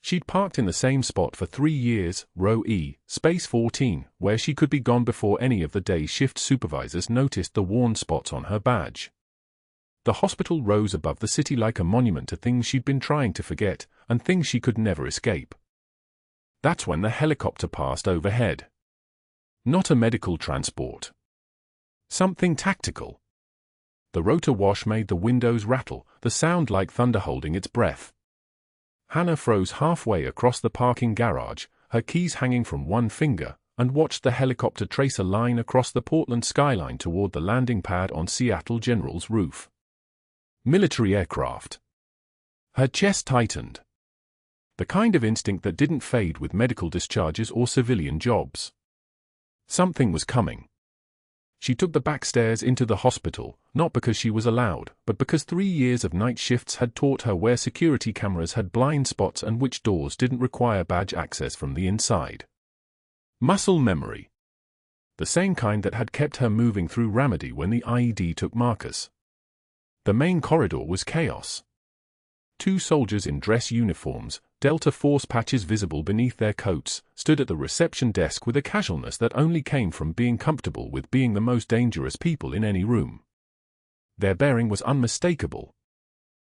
She'd parked in the same spot for 3 years, row E, space 14, where she could be gone before any of the day shift supervisors noticed the worn spots on her badge. The hospital rose above the city like a monument to things she'd been trying to forget, and things she could never escape. That's when the helicopter passed overhead. Not a medical transport. Something tactical. The rotor wash made the windows rattle, the sound like thunder holding its breath. Hannah froze halfway across the parking garage, her keys hanging from one finger, and watched the helicopter trace a line across the Portland skyline toward the landing pad on Seattle General's roof. Military aircraft. Her chest tightened. The kind of instinct that didn't fade with medical discharges or civilian jobs. Something was coming. She took the back stairs into the hospital, not because she was allowed, but because 3 years of night shifts had taught her where security cameras had blind spots and which doors didn't require badge access from the inside. Muscle memory. The same kind that had kept her moving through Ramadi when the IED took Marcus. The main corridor was chaos. 2 soldiers in dress uniforms, Delta Force patches visible beneath their coats, stood at the reception desk with a casualness that only came from being comfortable with being the most dangerous people in any room. Their bearing was unmistakable.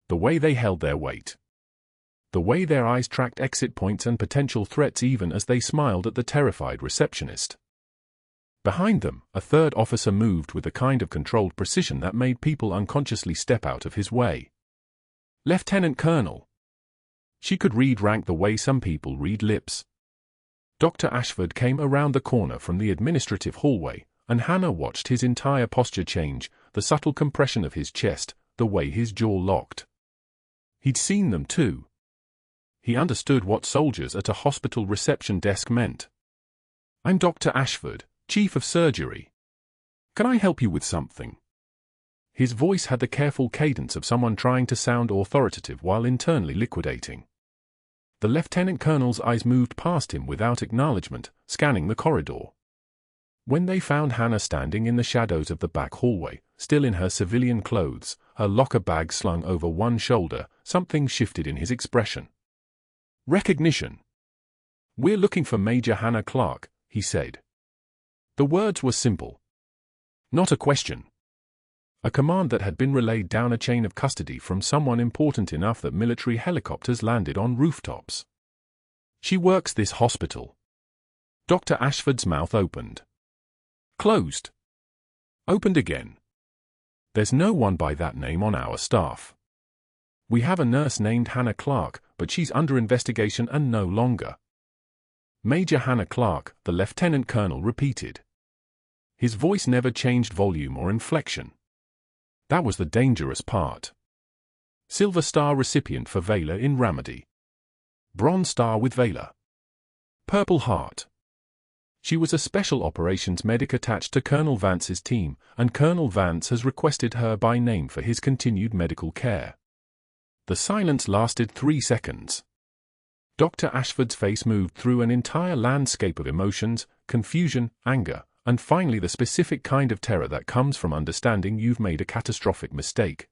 The way they held their weight. The way their eyes tracked exit points and potential threats even as they smiled at the terrified receptionist. Behind them, a third officer moved with a kind of controlled precision that made people unconsciously step out of his way. Lieutenant Colonel. She could read rank the way some people read lips. Dr. Ashford came around the corner from the administrative hallway, and Hannah watched his entire posture change, the subtle compression of his chest, the way his jaw locked. He'd seen them too. He understood what soldiers at a hospital reception desk meant. "I'm Dr. Ashford, Chief of Surgery. Can I help you with something?" His voice had the careful cadence of someone trying to sound authoritative while internally liquidating. The lieutenant colonel's eyes moved past him without acknowledgement, scanning the corridor. When they found Hannah standing in the shadows of the back hallway, still in her civilian clothes, her locker bag slung over one shoulder, something shifted in his expression. Recognition. "We're looking for Major Hannah Clarke," he said. The words were simple. Not a question. A command that had been relayed down a chain of custody from someone important enough that military helicopters landed on rooftops. She works this hospital. Dr. Ashford's mouth opened. Closed. Opened again. There's no one by that name on our staff. We have a nurse named Hannah Clarke, but she's under investigation and no longer. Major Hannah Clarke, the lieutenant colonel repeated. His voice never changed volume or inflection. That was the dangerous part. Silver Star recipient for Valor in Ramadi. Bronze Star with Valor. Purple Heart. She was a special operations medic attached to Colonel Vance's team, and Colonel Vance has requested her by name for his continued medical care. The silence lasted 3 seconds. Dr. Ashford's face moved through an entire landscape of emotions, confusion, anger, and finally the specific kind of terror that comes from understanding you've made a catastrophic mistake.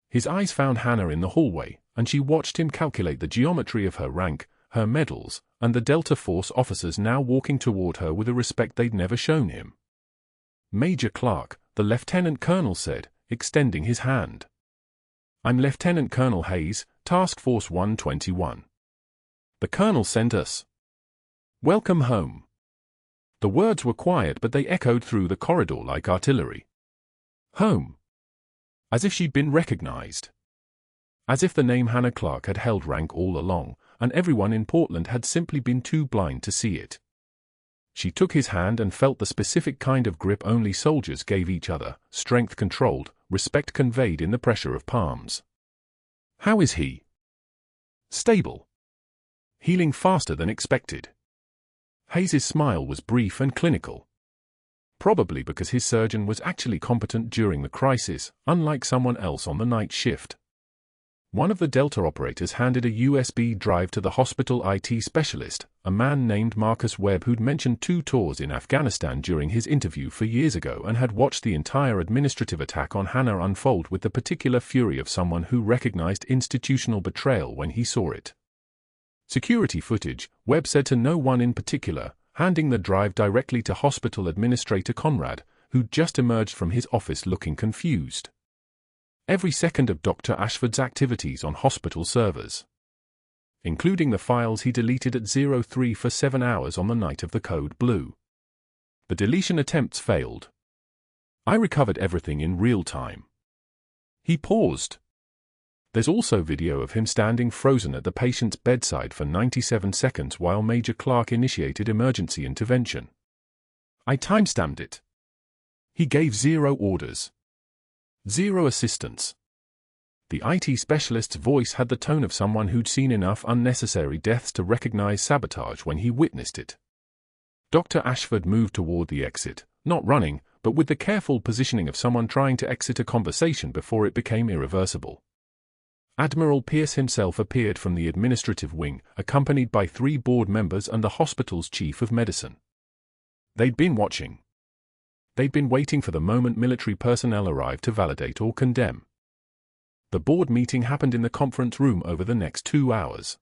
His eyes found Hannah in the hallway, and she watched him calculate the geometry of her rank, her medals, and the Delta Force officers now walking toward her with a respect they'd never shown him. Major Clarke, the lieutenant colonel said, extending his hand. I'm Lieutenant Colonel Hayes, Task Force 121. The colonel sent us. Welcome home. The words were quiet, but they echoed through the corridor like artillery. Home. As if she'd been recognized. As if the name Hannah Clarke had held rank all along, and everyone in Portland had simply been too blind to see it. She took his hand and felt the specific kind of grip only soldiers gave each other, strength controlled, respect conveyed in the pressure of palms. How is he? Stable. Healing faster than expected. Hayes's smile was brief and clinical. Probably because his surgeon was actually competent during the crisis, unlike someone else on the night shift. One of the Delta operators handed a USB drive to the hospital IT specialist, a man named Marcus Webb who'd mentioned 2 tours in Afghanistan during his interview 4 years ago and had watched the entire administrative attack on Hannah unfold with the particular fury of someone who recognized institutional betrayal when he saw it. Security footage, Webb said to no one in particular, handing the drive directly to Hospital Administrator Conrad, who'd just emerged from his office looking confused. Every second of Dr. Ashford's activities on hospital servers, including the files he deleted at 03 for 7 hours on the night of the code blue. The deletion attempts failed. I recovered everything in real time. He paused. There's also video of him standing frozen at the patient's bedside for 97 seconds while Major Clarke initiated emergency intervention. I timestamped it. He gave 0 orders. 0 assistance. The IT specialist's voice had the tone of someone who'd seen enough unnecessary deaths to recognize sabotage when he witnessed it. Dr. Ashford moved toward the exit, not running, but with the careful positioning of someone trying to exit a conversation before it became irreversible. Admiral Pierce himself appeared from the administrative wing, accompanied by 3 board members and the hospital's chief of medicine. They'd been watching. They'd been waiting for the moment military personnel arrived to validate or condemn. The board meeting happened in the conference room over the next 2 hours.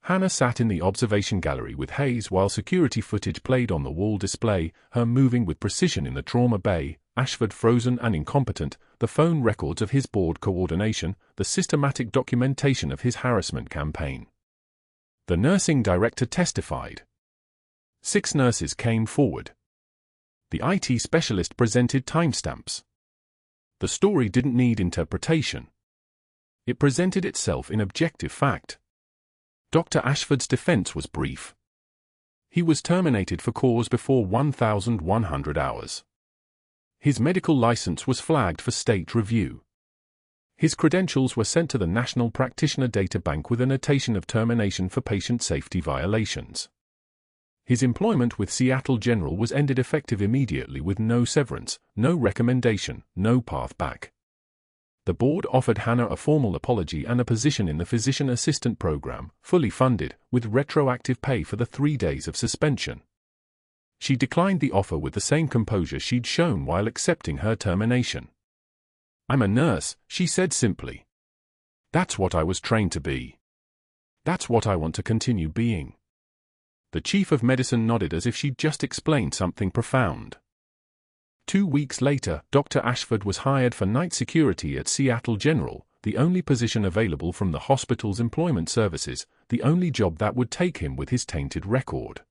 Hannah sat in the observation gallery with Hayes while security footage played on the wall display, her moving with precision in the trauma bay, Ashford frozen and incompetent, the phone records of his board coordination, the systematic documentation of his harassment campaign. The nursing director testified. 6 nurses came forward. The IT specialist presented timestamps. The story didn't need interpretation. It presented itself in objective fact. Dr. Ashford's defense was brief. He was terminated for cause before 1,100 hours. His medical license was flagged for state review. His credentials were sent to the National Practitioner Data Bank with a notation of termination for patient safety violations. His employment with Seattle General was ended effective immediately with no severance, no recommendation, no path back. The board offered Hannah a formal apology and a position in the physician assistant program, fully funded, with retroactive pay for the 3 days of suspension. She declined the offer with the same composure she'd shown while accepting her termination. I'm a nurse, she said simply. That's what I was trained to be. That's what I want to continue being. The chief of medicine nodded as if she'd just explained something profound. 2 weeks later, Dr. Ashford was hired for night security at Seattle General, the only position available from the hospital's employment services, the only job that would take him with his tainted record.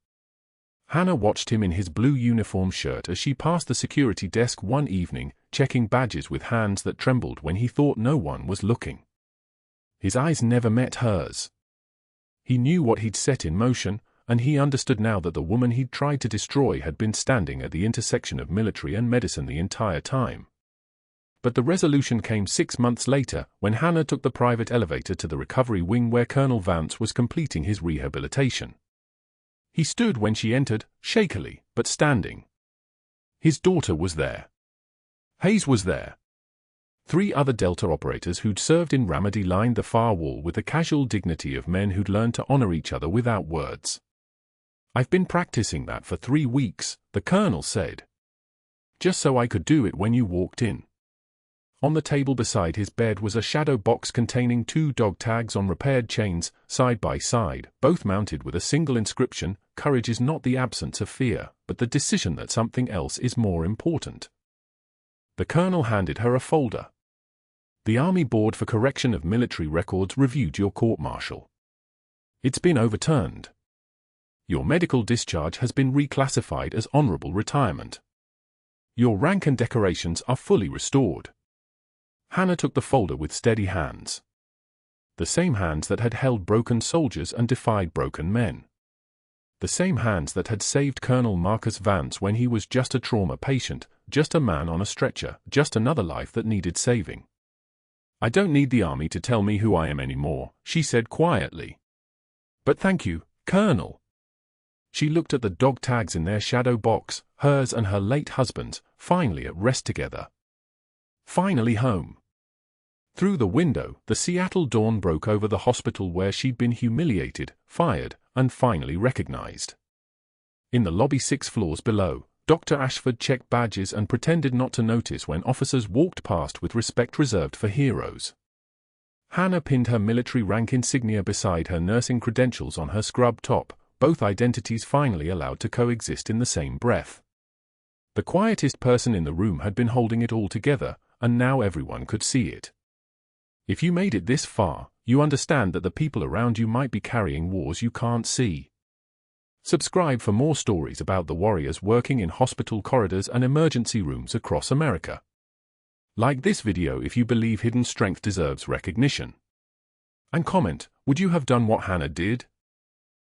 Hannah watched him in his blue uniform shirt as she passed the security desk one evening, checking badges with hands that trembled when he thought no one was looking. His eyes never met hers. He knew what he'd set in motion, and he understood now that the woman he'd tried to destroy had been standing at the intersection of military and medicine the entire time. But the resolution came 6 months later, when Hannah took the private elevator to the recovery wing where Colonel Vance was completing his rehabilitation. He stood when she entered, shakily, but standing. His daughter was there. Hayes was there. 3 other Delta operators who'd served in Ramadi lined the far wall with the casual dignity of men who'd learned to honor each other without words. "I've been practicing that for 3 weeks, the colonel said. Just so I could do it when you walked in." On the table beside his bed was a shadow box containing 2 dog tags on repaired chains, side by side, both mounted with a single inscription: "Courage is not the absence of fear, but the decision that something else is more important." The colonel handed her a folder. "The Army Board for Correction of Military Records reviewed your court-martial. It's been overturned. Your medical discharge has been reclassified as honorable retirement. Your rank and decorations are fully restored." Hannah took the folder with steady hands. The same hands that had held broken soldiers and defied broken men. The same hands that had saved Colonel Marcus Vance when he was just a trauma patient, just a man on a stretcher, just another life that needed saving. "I don't need the army to tell me who I am anymore," she said quietly. "But thank you, Colonel." She looked at the dog tags in their shadow box, hers and her late husband's, finally at rest together. Finally home. Through the window, the Seattle dawn broke over the hospital where she'd been humiliated, fired, and finally recognized. In the lobby 6 floors below, Dr. Ashford checked badges and pretended not to notice when officers walked past with respect reserved for heroes. Hannah pinned her military rank insignia beside her nursing credentials on her scrub top, both identities finally allowed to coexist in the same breath. The quietest person in the room had been holding it all together, and now everyone could see it. If you made it this far, you understand that the people around you might be carrying wars you can't see. Subscribe for more stories about the warriors working in hospital corridors and emergency rooms across America. Like this video if you believe hidden strength deserves recognition. And comment, would you have done what Hannah did?